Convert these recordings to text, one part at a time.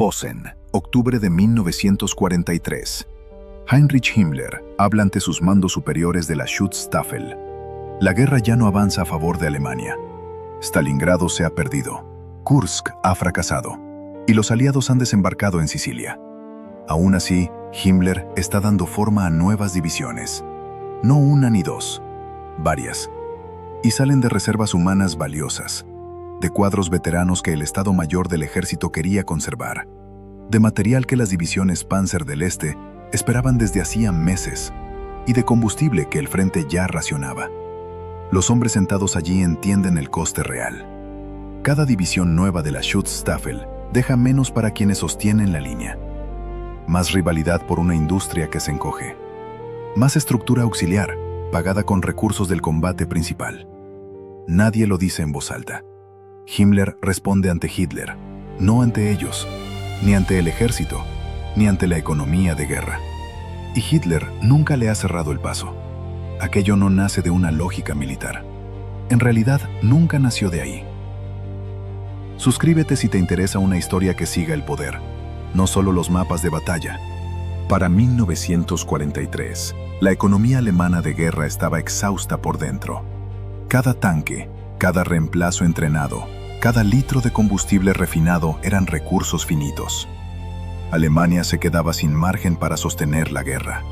Posen, octubre de 1943. Heinrich Himmler habla ante sus mandos superiores de la Schutzstaffel. La guerra ya no avanza a favor de Alemania. Stalingrado se ha perdido. Kursk ha fracasado. Y los aliados han desembarcado en Sicilia. Aún así, Himmler está dando forma a nuevas divisiones. No una ni dos, varias. Y salen de reservas humanas valiosas, de cuadros veteranos que el Estado Mayor del Ejército quería conservar, de material que las divisiones Panzer del Este esperaban desde hacía meses, y de combustible que el frente ya racionaba. Los hombres sentados allí entienden el coste real. Cada división nueva de la Schutzstaffel deja menos para quienes sostienen la línea. Más rivalidad por una industria que se encoge. Más estructura auxiliar, pagada con recursos del combate principal. Nadie lo dice en voz alta. Himmler responde ante Hitler, no ante ellos, ni ante el ejército, ni ante la economía de guerra. Y Hitler nunca le ha cerrado el paso. Aquello no nace de una lógica militar. En realidad, nunca nació de ahí. Suscríbete si te interesa una historia que siga el poder, no solo los mapas de batalla. Para 1943, la economía alemana de guerra estaba exhausta por dentro. Cada tanque, cada reemplazo entrenado, cada litro de combustible refinado eran recursos finitos. Alemania se quedaba sin margen para sostener la guerra.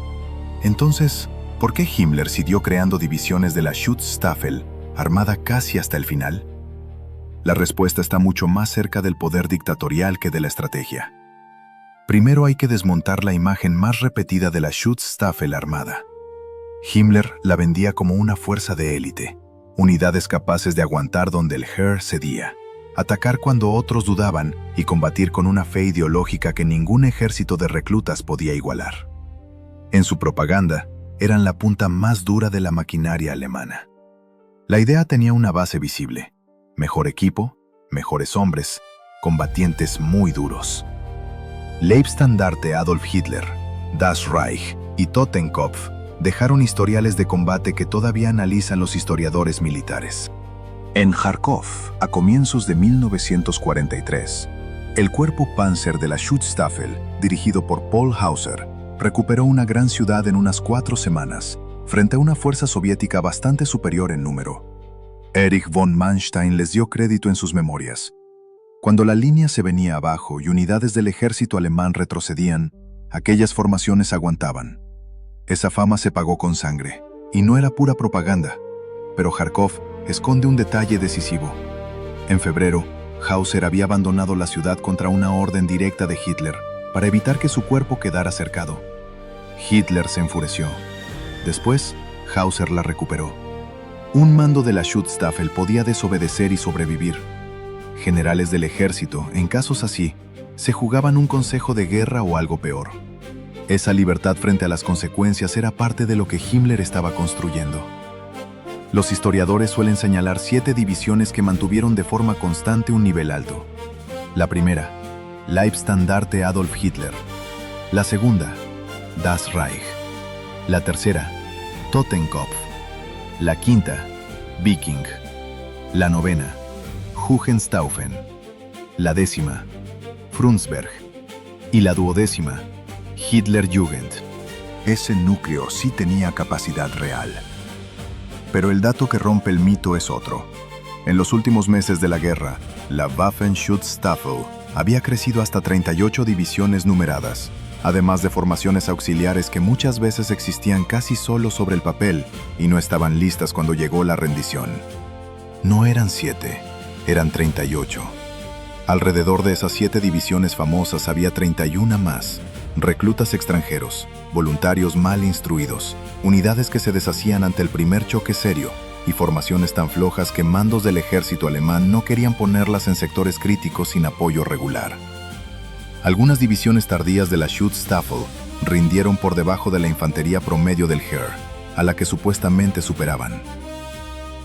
Entonces, ¿por qué Himmler siguió creando divisiones de la Schutzstaffel, armada casi hasta el final? La respuesta está mucho más cerca del poder dictatorial que de la estrategia. Primero hay que desmontar la imagen más repetida de la Schutzstaffel armada. Himmler la vendía como una fuerza de élite, unidades capaces de aguantar donde el Heer cedía, atacar cuando otros dudaban y combatir con una fe ideológica que ningún ejército de reclutas podía igualar. En su propaganda, eran la punta más dura de la maquinaria alemana. La idea tenía una base visible: mejor equipo, mejores hombres, combatientes muy duros. Leibstandarte Adolf Hitler, Das Reich y Totenkopf dejaron historiales de combate que todavía analizan los historiadores militares. En Kharkov, a comienzos de 1943, el cuerpo Panzer de la Schutzstaffel, dirigido por Paul Hauser, recuperó una gran ciudad en unas 4 semanas, frente a una fuerza soviética bastante superior en número. Erich von Manstein les dio crédito en sus memorias. Cuando la línea se venía abajo y unidades del ejército alemán retrocedían, aquellas formaciones aguantaban. Esa fama se pagó con sangre, y no era pura propaganda, pero Kharkov esconde un detalle decisivo. En febrero, Hauser había abandonado la ciudad contra una orden directa de Hitler para evitar que su cuerpo quedara cercado. Hitler se enfureció. Después, Hauser la recuperó. Un mando de la Schutzstaffel podía desobedecer y sobrevivir. Generales del ejército, en casos así, se jugaban un consejo de guerra o algo peor. Esa libertad frente a las consecuencias era parte de lo que Himmler estaba construyendo. Los historiadores suelen señalar 7 divisiones que mantuvieron de forma constante un nivel alto. La primera, Leibstandarte Adolf Hitler. La segunda, Das Reich. La tercera, Totenkopf. La quinta, Viking. La novena, Hohenstaufen. La décima, Frundsberg. Y la duodécima, Hitlerjugend. Ese núcleo sí tenía capacidad real. Pero el dato que rompe el mito es otro. En los últimos meses de la guerra, la Waffen-Schutzstaffel había crecido hasta 38 divisiones numeradas, además de formaciones auxiliares que muchas veces existían casi solo sobre el papel y no estaban listas cuando llegó la rendición. No eran 7, eran 38. Alrededor de esas 7 divisiones famosas había 31 más, reclutas extranjeros, voluntarios mal instruidos, unidades que se deshacían ante el primer choque serio y formaciones tan flojas que mandos del ejército alemán no querían ponerlas en sectores críticos sin apoyo regular. Algunas divisiones tardías de la Schutzstaffel rindieron por debajo de la infantería promedio del Heer, a la que supuestamente superaban.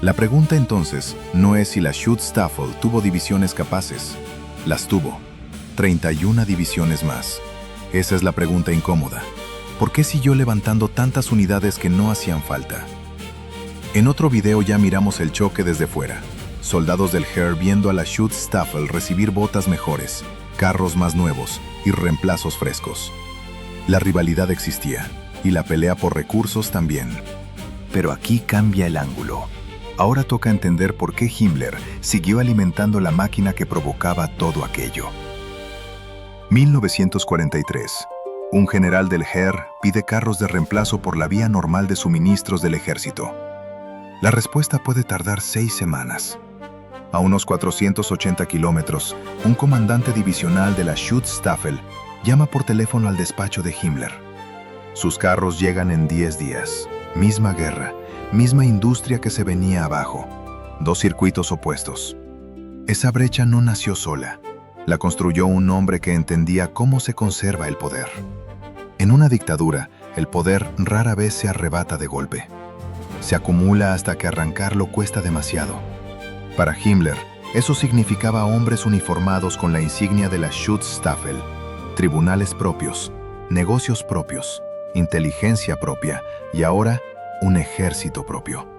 La pregunta entonces no es si la Schutzstaffel tuvo divisiones capaces. Las tuvo, 31 divisiones más. Esa es la pregunta incómoda. ¿Por qué siguió levantando tantas unidades que no hacían falta? En otro video ya miramos el choque desde fuera. Soldados del Heer viendo a la Schutzstaffel recibir botas mejores, carros más nuevos y reemplazos frescos. La rivalidad existía, y la pelea por recursos también. Pero aquí cambia el ángulo. Ahora toca entender por qué Himmler siguió alimentando la máquina que provocaba todo aquello. 1943. Un general del Heer pide carros de reemplazo por la vía normal de suministros del ejército. La respuesta puede tardar 6 semanas. A unos 480 kilómetros, un comandante divisional de la Schutzstaffel llama por teléfono al despacho de Himmler. Sus carros llegan en 10 días. Misma guerra, misma industria que se venía abajo. 2 circuitos opuestos. Esa brecha no nació sola. La construyó un hombre que entendía cómo se conserva el poder. En una dictadura, el poder rara vez se arrebata de golpe. Se acumula hasta que arrancarlo cuesta demasiado. Para Himmler, eso significaba hombres uniformados con la insignia de la Schutzstaffel, tribunales propios, negocios propios, inteligencia propia y ahora un ejército propio.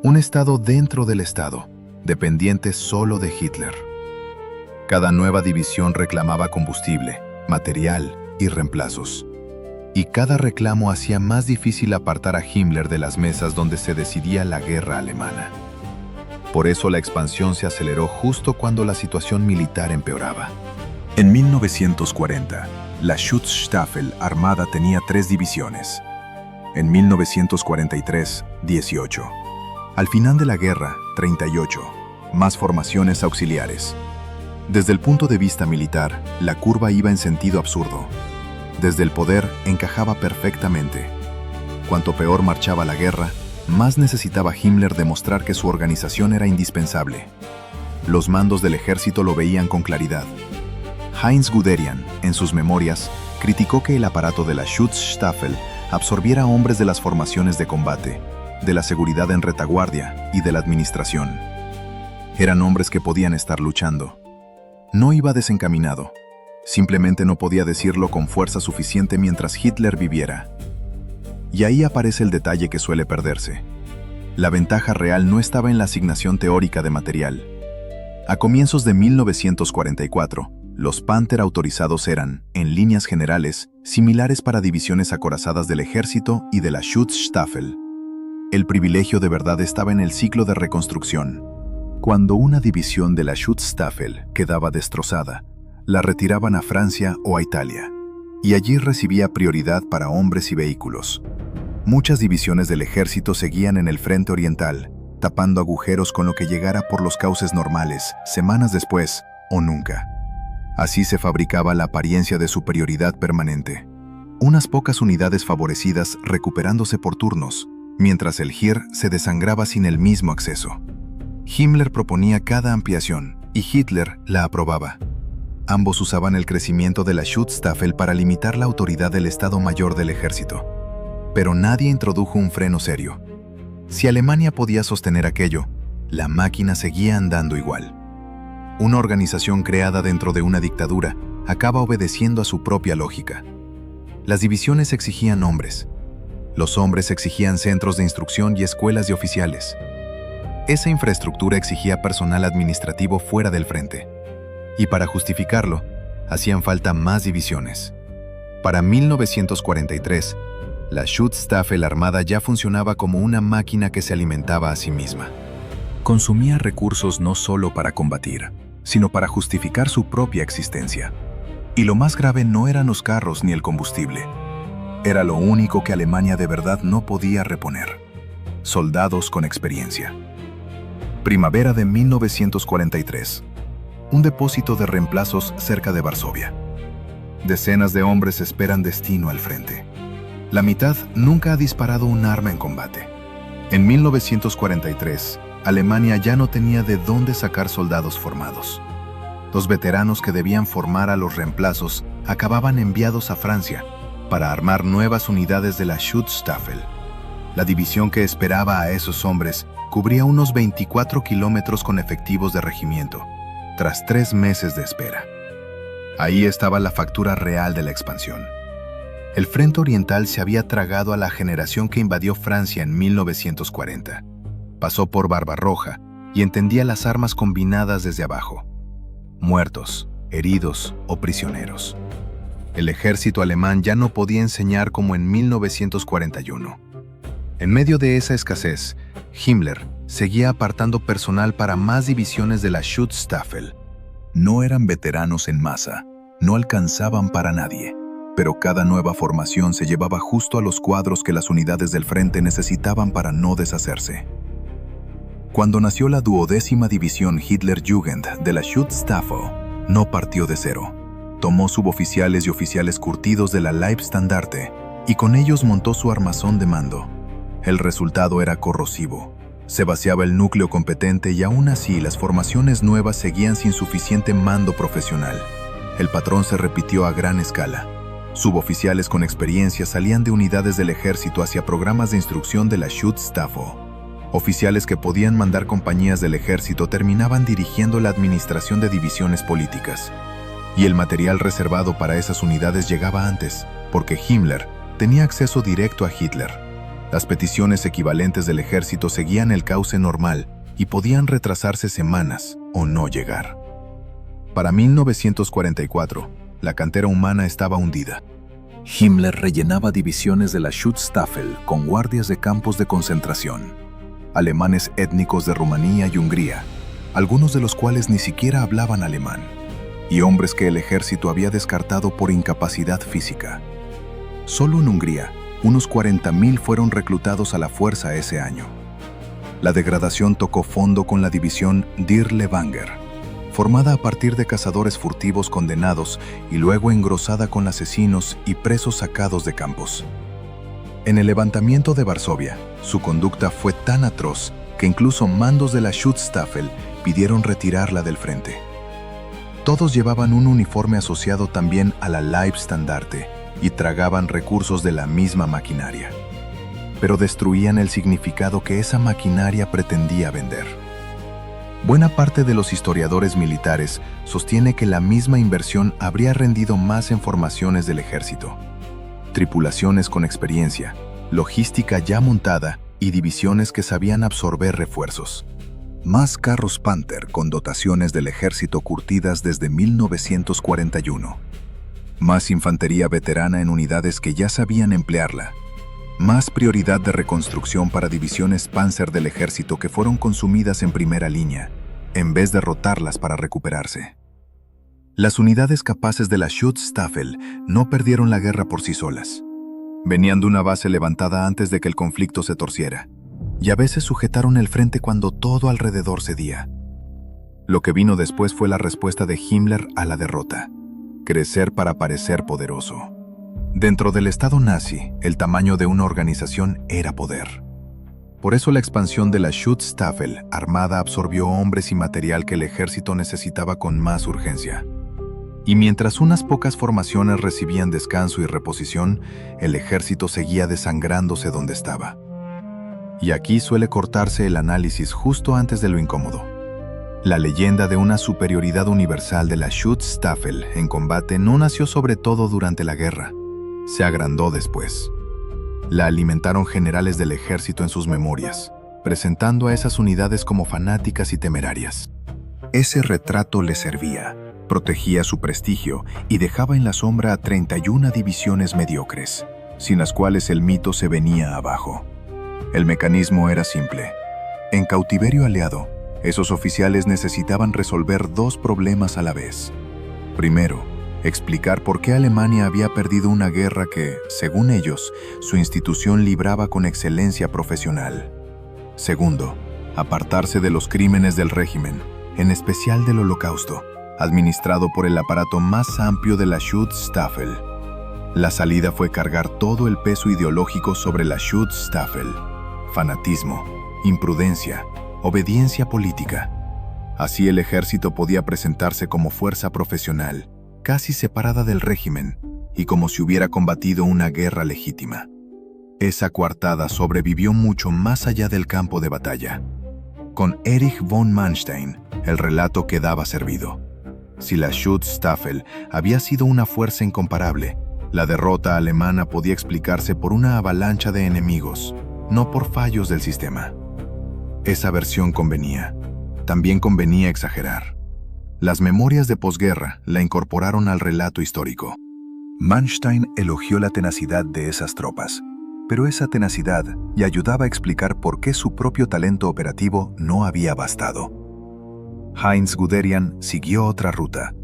Un Estado dentro del Estado, dependiente solo de Hitler. Cada nueva división reclamaba combustible, material y reemplazos. Y cada reclamo hacía más difícil apartar a Himmler de las mesas donde se decidía la guerra alemana. Por eso la expansión se aceleró justo cuando la situación militar empeoraba. En 1940, la Schutzstaffel armada tenía 3 divisiones. En 1943, 18. Al final de la guerra, 38. Más formaciones auxiliares. Desde el punto de vista militar, la curva iba en sentido absurdo. Desde el poder encajaba perfectamente. Cuanto peor marchaba la guerra, más necesitaba Himmler demostrar que su organización era indispensable. Los mandos del ejército lo veían con claridad. Heinz Guderian, en sus memorias, criticó que el aparato de la Schutzstaffel absorbiera hombres de las formaciones de combate, de la seguridad en retaguardia y de la administración. Eran hombres que podían estar luchando. No iba desencaminado. Simplemente no podía decirlo con fuerza suficiente mientras Hitler viviera. Y ahí aparece el detalle que suele perderse. La ventaja real no estaba en la asignación teórica de material. A comienzos de 1944, los Panther autorizados eran, en líneas generales, similares para divisiones acorazadas del ejército y de la Schutzstaffel. El privilegio de verdad estaba en el ciclo de reconstrucción. Cuando una división de la Schutzstaffel quedaba destrozada, la retiraban a Francia o a Italia, y allí recibía prioridad para hombres y vehículos. Muchas divisiones del ejército seguían en el frente oriental, tapando agujeros con lo que llegara por los cauces normales, semanas después o nunca. Así se fabricaba la apariencia de superioridad permanente. Unas pocas unidades favorecidas recuperándose por turnos, mientras el Heer se desangraba sin el mismo acceso. Himmler proponía cada ampliación y Hitler la aprobaba. Ambos usaban el crecimiento de la Schutzstaffel para limitar la autoridad del Estado Mayor del Ejército. Pero nadie introdujo un freno serio. Si Alemania podía sostener aquello, la máquina seguía andando igual. Una organización creada dentro de una dictadura acaba obedeciendo a su propia lógica. Las divisiones exigían hombres. Los hombres exigían centros de instrucción y escuelas de oficiales. Esa infraestructura exigía personal administrativo fuera del frente. Y para justificarlo, hacían falta más divisiones. Para 1943, la Schutzstaffel armada ya funcionaba como una máquina que se alimentaba a sí misma. Consumía recursos no solo para combatir, sino para justificar su propia existencia. Y lo más grave no eran los carros ni el combustible. Era lo único que Alemania de verdad no podía reponer: soldados con experiencia. Primavera de 1943. Un depósito de reemplazos cerca de Varsovia. Decenas de hombres esperan destino al frente. La mitad nunca ha disparado un arma en combate. En 1943, Alemania ya no tenía de dónde sacar soldados formados. Los veteranos que debían formar a los reemplazos acababan enviados a Francia para armar nuevas unidades de la Schutzstaffel. La división que esperaba a esos hombres cubría unos 24 kilómetros con efectivos de regimiento, tras 3 meses de espera. Ahí estaba la factura real de la expansión. El frente oriental se había tragado a la generación que invadió Francia en 1940. Pasó por Barbarroja y entendía las armas combinadas desde abajo. Muertos, heridos o prisioneros. El ejército alemán ya no podía enseñar como en 1941. En medio de esa escasez, Himmler seguía apartando personal para más divisiones de la Schutzstaffel. No eran veteranos en masa, no alcanzaban para nadie, pero cada nueva formación se llevaba justo a los cuadros que las unidades del frente necesitaban para no deshacerse. Cuando nació la 12ª División Hitlerjugend de la Schutzstaffel, no partió de cero. Tomó suboficiales y oficiales curtidos de la Leibstandarte y con ellos montó su armazón de mando. El resultado era corrosivo. Se vaciaba el núcleo competente y aún así las formaciones nuevas seguían sin suficiente mando profesional. El patrón se repitió a gran escala. Suboficiales con experiencia salían de unidades del ejército hacia programas de instrucción de la Schutzstaffel. Oficiales que podían mandar compañías del ejército terminaban dirigiendo la administración de divisiones políticas. Y el material reservado para esas unidades llegaba antes, porque Himmler tenía acceso directo a Hitler. Las peticiones equivalentes del ejército seguían el cauce normal y podían retrasarse semanas o no llegar. Para 1944, la cantera humana estaba hundida. Himmler rellenaba divisiones de la Schutzstaffel con guardias de campos de concentración, alemanes étnicos de Rumanía y Hungría, algunos de los cuales ni siquiera hablaban alemán, y hombres que el ejército había descartado por incapacidad física. Solo en Hungría, unos 40.000 fueron reclutados a la fuerza ese año. La degradación tocó fondo con la división Dirlewanger, formada a partir de cazadores furtivos condenados y luego engrosada con asesinos y presos sacados de campos. En el levantamiento de Varsovia, su conducta fue tan atroz que incluso mandos de la Schutzstaffel pidieron retirarla del frente. Todos llevaban un uniforme asociado también a la Leibstandarte y tragaban recursos de la misma maquinaria, pero destruían el significado que esa maquinaria pretendía vender. Buena parte de los historiadores militares sostiene que la misma inversión habría rendido más en formaciones del ejército. Tripulaciones con experiencia, logística ya montada y divisiones que sabían absorber refuerzos. Más carros Panther con dotaciones del ejército curtidas desde 1941. Más infantería veterana en unidades que ya sabían emplearla. Más prioridad de reconstrucción para divisiones Panzer del ejército que fueron consumidas en primera línea, en vez de rotarlas para recuperarse. Las unidades capaces de la Schutzstaffel no perdieron la guerra por sí solas. Venían de una base levantada antes de que el conflicto se torciera, y a veces sujetaron el frente cuando todo alrededor cedía. Lo que vino después fue la respuesta de Himmler a la derrota: crecer para parecer poderoso. Dentro del Estado nazi, el tamaño de una organización era poder. Por eso la expansión de la Schutzstaffel armada absorbió hombres y material que el ejército necesitaba con más urgencia. Y mientras unas pocas formaciones recibían descanso y reposición, el ejército seguía desangrándose donde estaba. Y aquí suele cortarse el análisis justo antes de lo incómodo. La leyenda de una superioridad universal de la Schutzstaffel en combate no nació sobre todo durante la guerra. Se agrandó después. La alimentaron generales del ejército en sus memorias, presentando a esas unidades como fanáticas y temerarias. Ese retrato le servía, protegía su prestigio y dejaba en la sombra a 31 divisiones mediocres, sin las cuales el mito se venía abajo. El mecanismo era simple. En cautiverio aliado, esos oficiales necesitaban resolver dos problemas a la vez. Primero, explicar por qué Alemania había perdido una guerra que, según ellos, su institución libraba con excelencia profesional. Segundo, apartarse de los crímenes del régimen, en especial del Holocausto, administrado por el aparato más amplio de la Schutzstaffel. La salida fue cargar todo el peso ideológico sobre la Schutzstaffel: fanatismo, imprudencia, obediencia política. Así el ejército podía presentarse como fuerza profesional, casi separada del régimen, y como si hubiera combatido una guerra legítima. Esa coartada sobrevivió mucho más allá del campo de batalla. Con Erich von Manstein, el relato quedaba servido. Si la Schutzstaffel había sido una fuerza incomparable, la derrota alemana podía explicarse por una avalancha de enemigos, no por fallos del sistema. Esa versión convenía. También convenía exagerar. Las memorias de posguerra la incorporaron al relato histórico. Manstein elogió la tenacidad de esas tropas, pero esa tenacidad le ayudaba a explicar por qué su propio talento operativo no había bastado. Heinz Guderian siguió otra ruta.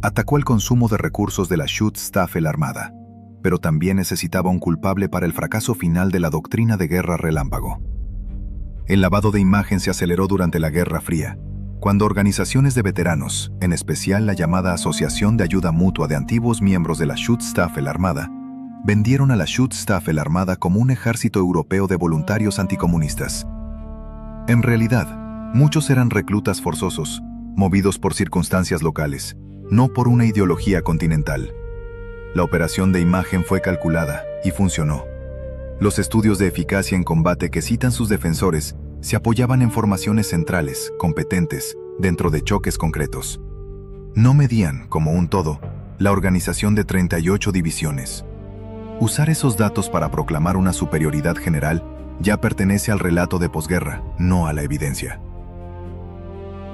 Atacó el consumo de recursos de la Schutzstaffel armada, pero también necesitaba un culpable para el fracaso final de la doctrina de guerra relámpago. El lavado de imagen se aceleró durante la Guerra Fría, cuando organizaciones de veteranos, en especial la llamada Asociación de Ayuda Mutua de antiguos miembros de la Schutzstaffel armada, vendieron a la Schutzstaffel armada como un ejército europeo de voluntarios anticomunistas. En realidad, muchos eran reclutas forzosos, movidos por circunstancias locales, no por una ideología continental. La operación de imagen fue calculada y funcionó. Los estudios de eficacia en combate que citan sus defensores se apoyaban en formaciones centrales, competentes, dentro de choques concretos. No medían, como un todo, la organización de 38 divisiones. Usar esos datos para proclamar una superioridad general ya pertenece al relato de posguerra, no a la evidencia.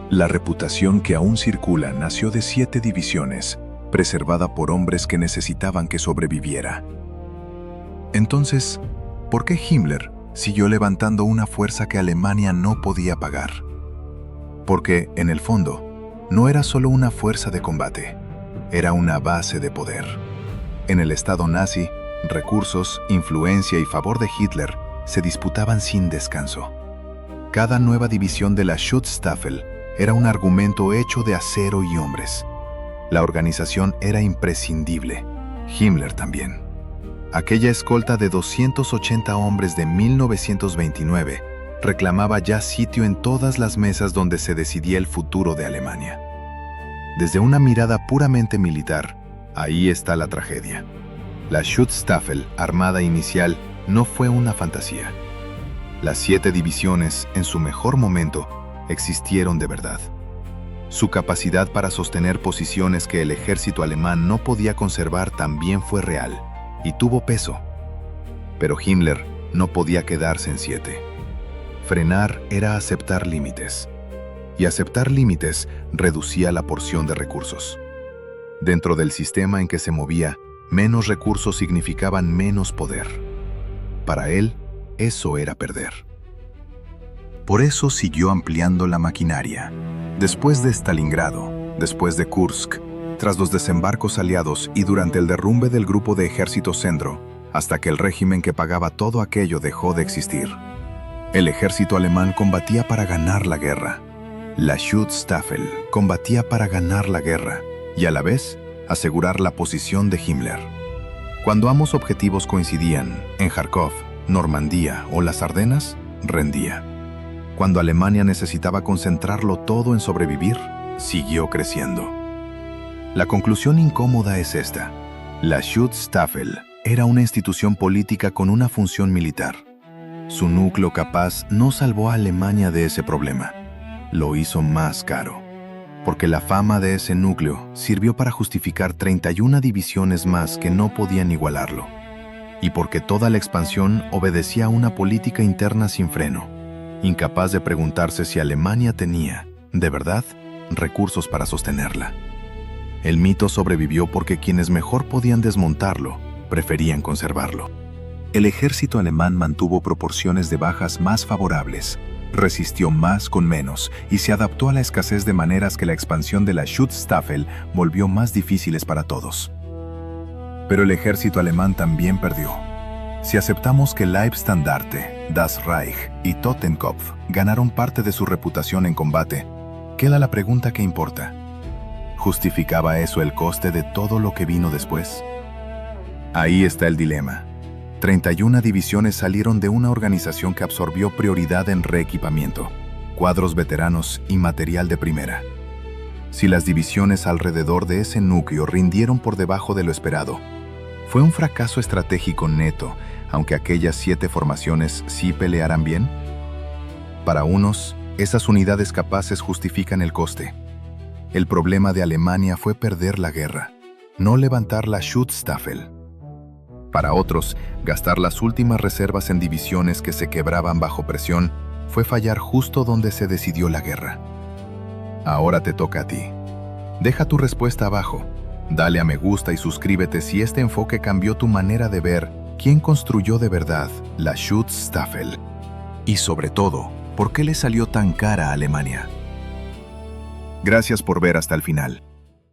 La reputación que aún circula nació de 7 divisiones, preservada por hombres que necesitaban que sobreviviera. Entonces, ¿por qué Himmler siguió levantando una fuerza que Alemania no podía pagar? Porque, en el fondo, no era solo una fuerza de combate, era una base de poder. En el Estado nazi, recursos, influencia y favor de Hitler se disputaban sin descanso. Cada nueva división de la Schutzstaffel era un argumento hecho de acero y hombres. La organización era imprescindible, Himmler también. Aquella escolta de 280 hombres de 1929 reclamaba ya sitio en todas las mesas donde se decidía el futuro de Alemania. Desde una mirada puramente militar, ahí está la tragedia. La Schutzstaffel, armada inicial, no fue una fantasía. Las 7 divisiones, en su mejor momento, existieron de verdad. Su capacidad para sostener posiciones que el ejército alemán no podía conservar también fue real, y tuvo peso. Pero Himmler no podía quedarse en 7. Frenar era aceptar límites, y aceptar límites reducía la porción de recursos. Dentro del sistema en que se movía, menos recursos significaban menos poder. Para él, eso era perder. Por eso siguió ampliando la maquinaria. Después de Stalingrado, después de Kursk, tras los desembarcos aliados y durante el derrumbe del grupo de ejército Centro, hasta que el régimen que pagaba todo aquello dejó de existir. El ejército alemán combatía para ganar la guerra. La Schutzstaffel combatía para ganar la guerra y a la vez asegurar la posición de Himmler. Cuando ambos objetivos coincidían, en Kharkov, Normandía o las Ardenas, rendía. Cuando Alemania necesitaba concentrarlo todo en sobrevivir, siguió creciendo. La conclusión incómoda es esta. La Schutzstaffel era una institución política con una función militar. Su núcleo capaz no salvó a Alemania de ese problema. Lo hizo más caro. Porque la fama de ese núcleo sirvió para justificar 31 divisiones más que no podían igualarlo. Y porque toda la expansión obedecía a una política interna sin freno, incapaz de preguntarse si Alemania tenía, de verdad, recursos para sostenerla. El mito sobrevivió porque quienes mejor podían desmontarlo, preferían conservarlo. El ejército alemán mantuvo proporciones de bajas más favorables, resistió más con menos y se adaptó a la escasez de maneras que la expansión de la Schutzstaffel volvió más difíciles para todos. Pero el ejército alemán también perdió. Si aceptamos que Leibstandarte, Das Reich y Totenkopf ganaron parte de su reputación en combate, queda la pregunta que importa. ¿Justificaba eso el coste de todo lo que vino después? Ahí está el dilema. 31 divisiones salieron de una organización que absorbió prioridad en reequipamiento, cuadros veteranos y material de primera. Si las divisiones alrededor de ese núcleo rindieron por debajo de lo esperado, ¿fue un fracaso estratégico neto, aunque aquellas 7 formaciones sí pelearan bien? Para unos, esas unidades capaces justifican el coste. El problema de Alemania fue perder la guerra, no levantar la Schutzstaffel. Para otros, gastar las últimas reservas en divisiones que se quebraban bajo presión fue fallar justo donde se decidió la guerra. Ahora te toca a ti. Deja tu respuesta abajo. Dale a me gusta y suscríbete si este enfoque cambió tu manera de ver quién construyó de verdad la Schutzstaffel. Y sobre todo, ¿por qué le salió tan cara a Alemania? Gracias por ver hasta el final.